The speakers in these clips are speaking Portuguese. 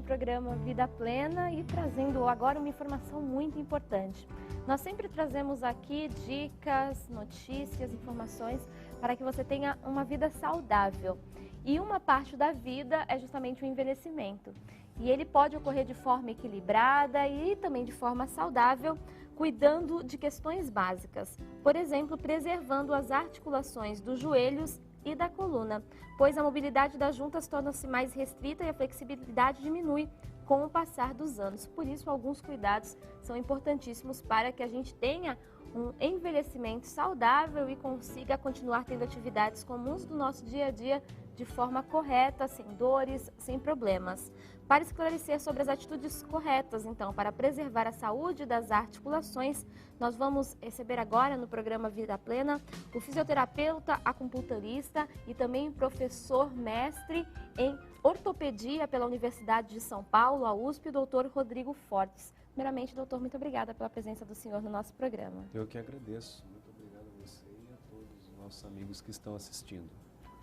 programa Vida Plena e trazendo agora uma informação muito importante. Nós sempre trazemos aqui dicas, notícias, informações para que você tenha uma vida saudável. E uma parte da vida é justamente o envelhecimento. E ele pode ocorrer de forma equilibrada e também de forma saudável, cuidando de questões básicas. Por exemplo, preservando as articulações dos joelhos e da coluna, pois a mobilidade das juntas torna-se mais restrita e a flexibilidade diminui com o passar dos anos. Por isso, alguns cuidados são importantíssimos para que a gente tenha um envelhecimento saudável e consiga continuar tendo atividades comuns do nosso dia a dia de forma correta, sem dores, sem problemas. Para esclarecer sobre as atitudes corretas, então, para preservar a saúde das articulações, nós vamos receber agora no programa Vida Plena o fisioterapeuta, acupunturista e também professor mestre em ortopedia pela Universidade de São Paulo, a USP, o doutor Rodrigo Fortes. Primeiramente, doutor, muito obrigada pela presença do senhor no nosso programa. Eu que agradeço. Muito obrigado a você e a todos os nossos amigos que estão assistindo.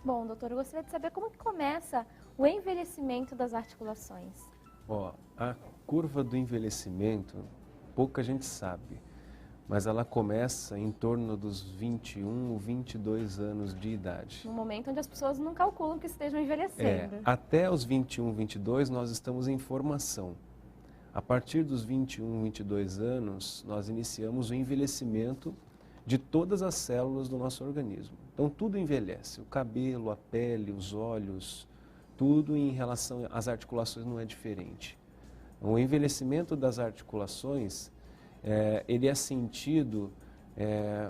Bom, doutor, eu gostaria de saber como que começa o envelhecimento das articulações. A curva do envelhecimento, pouca gente sabe, mas ela começa em torno dos 21 ou 22 anos de idade. No momento onde as pessoas não calculam que estejam envelhecendo. Até os 21, 22 nós estamos em formação. A partir dos 21, 22 anos, nós iniciamos o envelhecimento de todas as células do nosso organismo. Então, tudo envelhece. O cabelo, a pele, os olhos, tudo em relação às articulações não é diferente. O envelhecimento das articulações, ele é sentido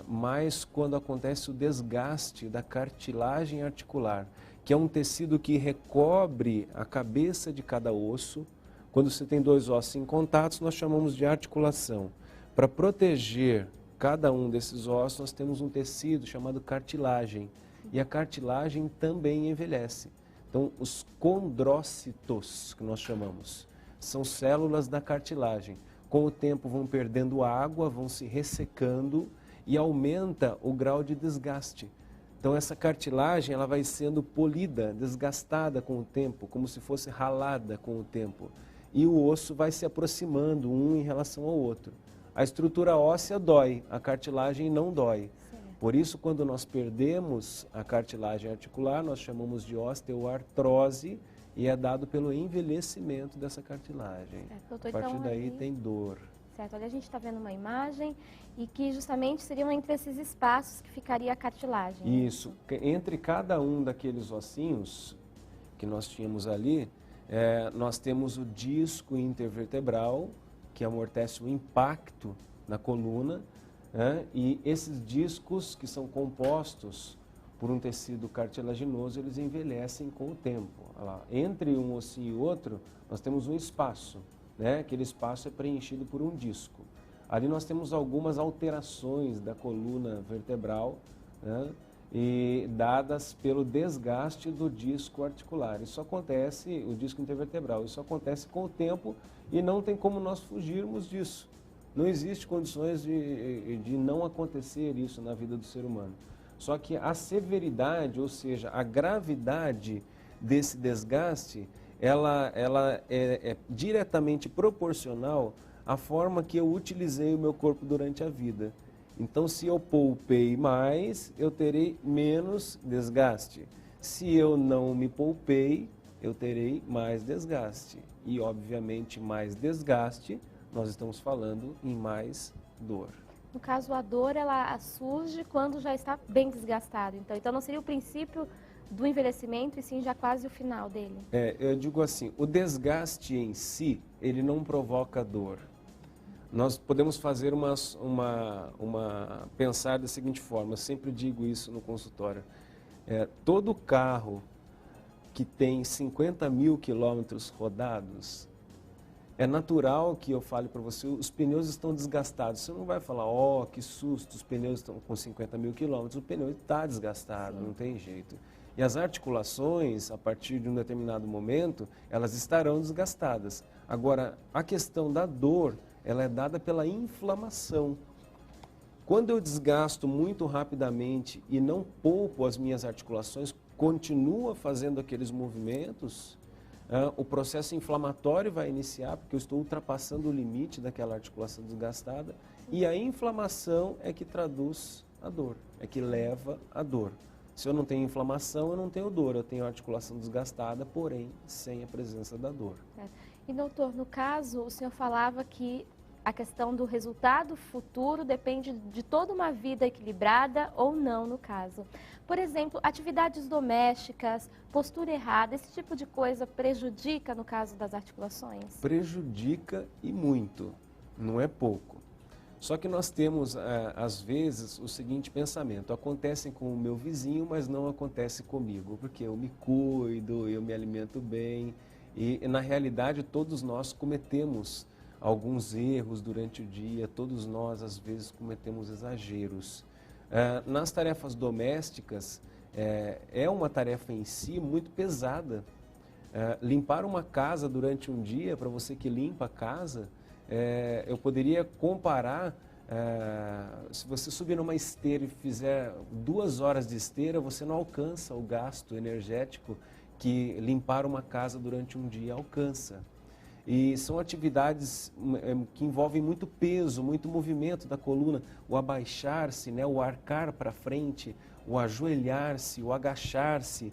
mais quando acontece o desgaste da cartilagem articular, que é um tecido que recobre a cabeça de cada osso. Quando você tem dois ossos em contato, nós chamamos de articulação. Para proteger cada um desses ossos, nós temos um tecido chamado cartilagem. E a cartilagem também envelhece. Então, os condrócitos, que nós chamamos, são células da cartilagem. Com o tempo vão perdendo água, vão se ressecando e aumenta o grau de desgaste. Então, essa cartilagem ela vai sendo polida, desgastada com o tempo, como se fosse ralada com o tempo. E o osso vai se aproximando um em relação ao outro. A estrutura óssea dói, a cartilagem não dói. Certo. Por isso, quando nós perdemos a cartilagem articular, nós chamamos de osteoartrose e é dado pelo envelhecimento dessa cartilagem. Certo, doutor, A partir então, daí tem dor. Certo, olha, a gente está vendo uma imagem e que justamente seriam entre esses espaços que ficaria a cartilagem. Isso, entre cada um daqueles ossinhos que nós tínhamos ali, nós temos o disco intervertebral, que amortece o impacto na coluna, e esses discos que são compostos por um tecido cartilaginoso, eles envelhecem com o tempo. Olha lá, entre um ossinho e outro, nós temos um espaço, aquele espaço é preenchido por um disco. Ali nós temos algumas alterações da coluna vertebral, e dadas pelo desgaste do disco articular. Isso acontece, o disco intervertebral, isso acontece com o tempo e não tem como nós fugirmos disso. Não existe condições de não acontecer isso na vida do ser humano. Só que a severidade, ou seja, a gravidade desse desgaste, ela é diretamente proporcional à forma que eu utilizei o meu corpo durante a vida. Então, se eu poupei mais, eu terei menos desgaste. Se eu não me poupei, eu terei mais desgaste. E, obviamente, mais desgaste, nós estamos falando em mais dor. No caso, a dor, ela surge quando já está bem desgastado. Então não seria o princípio do envelhecimento e sim já quase o final dele? Eu digo assim, o desgaste em si, ele não provoca dor. Nós podemos fazer pensar da seguinte forma, eu sempre digo isso no consultório. Todo carro que tem 50 mil quilômetros rodados, é natural que eu fale para você, os pneus estão desgastados. Você não vai falar, que susto, os pneus estão com 50 mil quilômetros. O pneu está desgastado, não tem jeito. E as articulações, a partir de um determinado momento, elas estarão desgastadas. Agora, a questão da dor, ela é dada pela inflamação. Quando eu desgasto muito rapidamente e não poupo as minhas articulações, continua fazendo aqueles movimentos, o processo inflamatório vai iniciar, porque eu estou ultrapassando o limite daquela articulação desgastada, e a inflamação é que traduz a dor, é que leva a dor. Se eu não tenho inflamação, eu não tenho dor, eu tenho articulação desgastada, porém sem a presença da dor. E doutor, no caso, o senhor falava que a questão do resultado futuro depende de toda uma vida equilibrada ou não, no caso. Por exemplo, atividades domésticas, postura errada, esse tipo de coisa prejudica no caso das articulações? Prejudica e muito, não é pouco. Só que nós temos, às vezes, o seguinte pensamento: acontece com o meu vizinho, mas não acontece comigo, porque eu me cuido, eu me alimento bem, e na realidade todos nós cometemos alguns erros durante o dia, todos nós às vezes cometemos exageros. Nas tarefas domésticas, é uma tarefa em si muito pesada. Limpar uma casa durante um dia, para você que limpa a casa, eu poderia comparar, se você subir numa esteira e fizer 2 horas de esteira, você não alcança o gasto energético que limpar uma casa durante um dia alcança. E são atividades que envolvem muito peso, muito movimento da coluna, o abaixar-se, né, o arcar para frente, o ajoelhar-se, o agachar-se,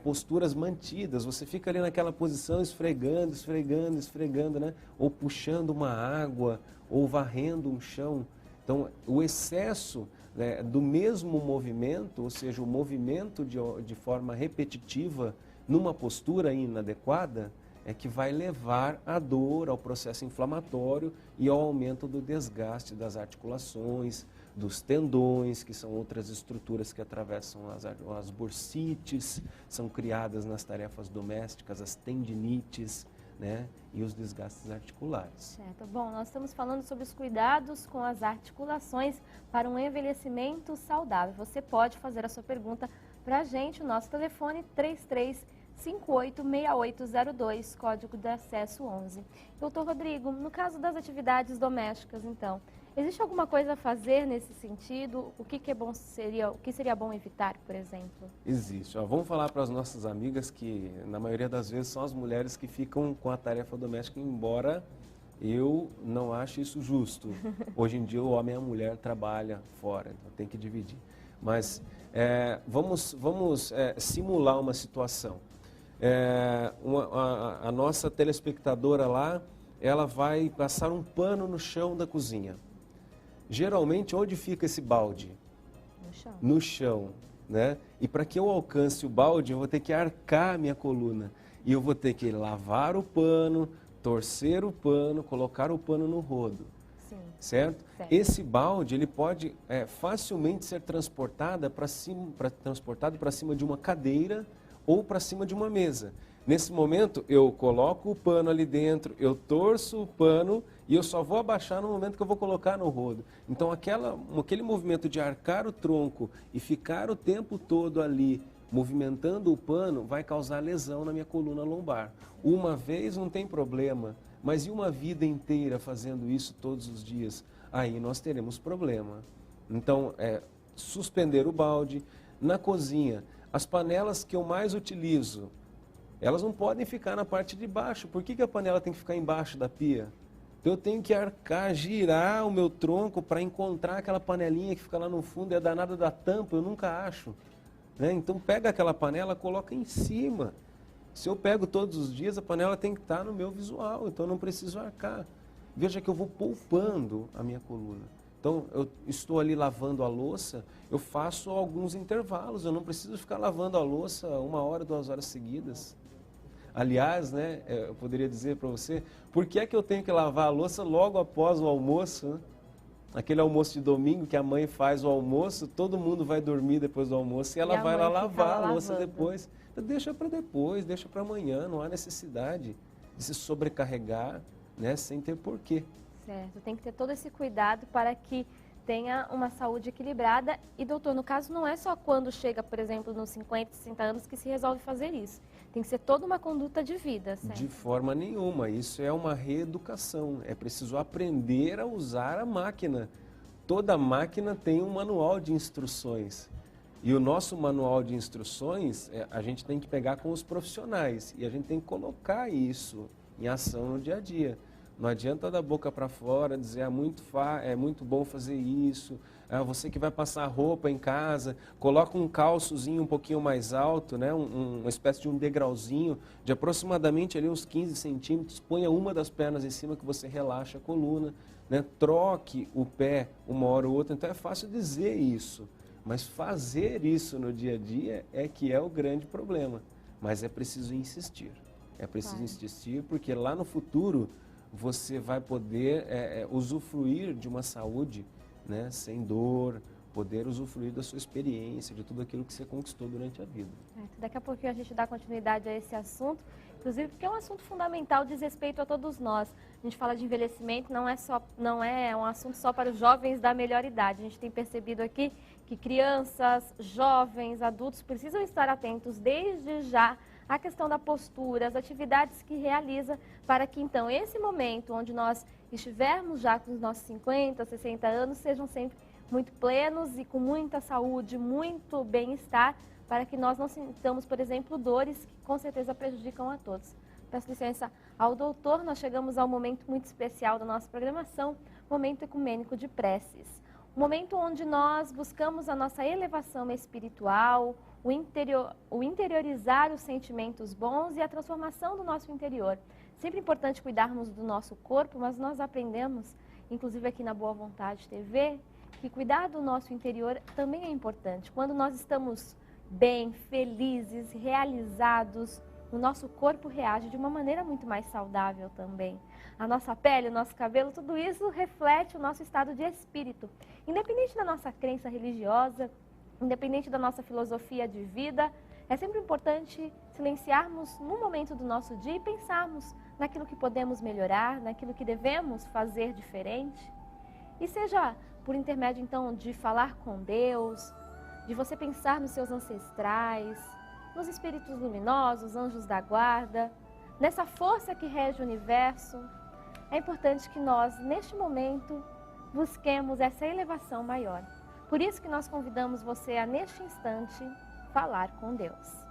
posturas mantidas. Você fica ali naquela posição esfregando, esfregando, esfregando, né, ou puxando uma água, ou varrendo um chão. Então, o excesso, né, do mesmo movimento, ou seja, o movimento de forma repetitiva numa postura inadequada, é que vai levar à dor, ao processo inflamatório e ao aumento do desgaste das articulações, dos tendões, que são outras estruturas que atravessam as bursites, são criadas nas tarefas domésticas, as tendinites, né, e os desgastes articulares. Certo. Bom, nós estamos falando sobre os cuidados com as articulações para um envelhecimento saudável. Você pode fazer a sua pergunta para a gente, o nosso telefone 33586802, código de acesso 11. Doutor Rodrigo, no caso das atividades domésticas, então, existe alguma coisa a fazer nesse sentido? O que seria bom evitar, por exemplo? Existe. Vamos falar para as nossas amigas que, na maioria das vezes, são as mulheres que ficam com a tarefa doméstica, embora eu não ache isso justo. Hoje em dia, o homem e a mulher trabalham fora, então tem que dividir. Mas vamos simular uma situação. A nossa telespectadora lá, ela vai passar um pano no chão da cozinha. Geralmente, onde fica esse balde? No chão. No chão, né? E para que eu alcance o balde, eu vou ter que arcar a minha coluna. E eu vou ter que lavar o pano, torcer o pano, colocar o pano no rodo. Sim. Certo? Esse balde, ele pode facilmente ser transportado para cima de uma cadeira ou para cima de uma mesa. Nesse momento, eu coloco o pano ali dentro, eu torço o pano e eu só vou abaixar no momento que eu vou colocar no rodo. Então, aquele movimento de arcar o tronco e ficar o tempo todo ali movimentando o pano vai causar lesão na minha coluna lombar. Uma vez não tem problema, mas e uma vida inteira fazendo isso todos os dias? Aí nós teremos problema. Então, suspender o balde. Na cozinha, as panelas que eu mais utilizo, elas não podem ficar na parte de baixo. Por que a panela tem que ficar embaixo da pia? Eu tenho que arcar, girar o meu tronco para encontrar aquela panelinha que fica lá no fundo, é danada da tampa, eu nunca acho. Né? Então pega aquela panela, coloca em cima. Se eu pego todos os dias, a panela tem que estar no meu visual, então eu não preciso arcar. Veja que eu vou poupando a minha coluna. Então, eu estou ali lavando a louça, eu faço alguns intervalos, eu não preciso ficar lavando a louça 1 hora, 2 horas seguidas. Aliás, né, eu poderia dizer para você, por que é que eu tenho que lavar a louça logo após o almoço? Né? Aquele almoço de domingo que a mãe faz o almoço, todo mundo vai dormir depois do almoço e ela vai lá lavar a louça depois. Então, deixa para depois, deixa para amanhã, não há necessidade de se sobrecarregar, né, sem ter porquê. Certo, tem que ter todo esse cuidado para que tenha uma saúde equilibrada. E, doutor, no caso, não é só quando chega, por exemplo, nos 50, 60 anos que se resolve fazer isso. Tem que ser toda uma conduta de vida, certo? De forma nenhuma. Isso é uma reeducação. É preciso aprender a usar a máquina. Toda máquina tem um manual de instruções. E o nosso manual de instruções, a gente tem que pegar com os profissionais e a gente tem que colocar isso em ação no dia a dia. Não adianta da boca para fora dizer, é muito bom fazer isso, você que vai passar roupa em casa, coloca um calçozinho um pouquinho mais alto, né, uma espécie de um degrauzinho de aproximadamente ali uns 15 centímetros, ponha uma das pernas em cima que você relaxa a coluna, né, troque o pé uma hora ou outra, então é fácil dizer isso. Mas fazer isso no dia a dia é que é o grande problema. Mas é preciso insistir. É preciso insistir porque lá no futuro você vai poder usufruir de uma saúde, né, sem dor, poder usufruir da sua experiência, de tudo aquilo que você conquistou durante a vida. Daqui a pouquinho a gente dá continuidade a esse assunto, inclusive porque é um assunto fundamental, diz respeito a todos nós. A gente fala de envelhecimento, não é um assunto só para os jovens da melhor idade. A gente tem percebido aqui que crianças, jovens, adultos precisam estar atentos desde já à questão da postura, as atividades que realiza, para que então esse momento onde nós estivermos já com os nossos 50, 60 anos, sejam sempre muito plenos e com muita saúde, muito bem-estar, para que nós não sintamos, por exemplo, dores que com certeza prejudicam a todos. Peço licença ao doutor, nós chegamos ao momento muito especial da nossa programação, momento ecumênico de preces. Um momento onde nós buscamos a nossa elevação espiritual, o interiorizar os sentimentos bons e a transformação do nosso interior. Sempre importante cuidarmos do nosso corpo, mas nós aprendemos, inclusive aqui na Boa Vontade TV, que cuidar do nosso interior também é importante. Quando nós estamos bem, felizes, realizados, o nosso corpo reage de uma maneira muito mais saudável também. A nossa pele, o nosso cabelo, tudo isso reflete o nosso estado de espírito. Independente da nossa crença religiosa, independente da nossa filosofia de vida, é sempre importante silenciarmos no momento do nosso dia e pensarmos naquilo que podemos melhorar, naquilo que devemos fazer diferente. E seja por intermédio, então, de falar com Deus, de você pensar nos seus ancestrais, nos espíritos luminosos, anjos da guarda, nessa força que rege o universo, é importante que nós, neste momento, busquemos essa elevação maior. Por isso que nós convidamos você a, neste instante, falar com Deus.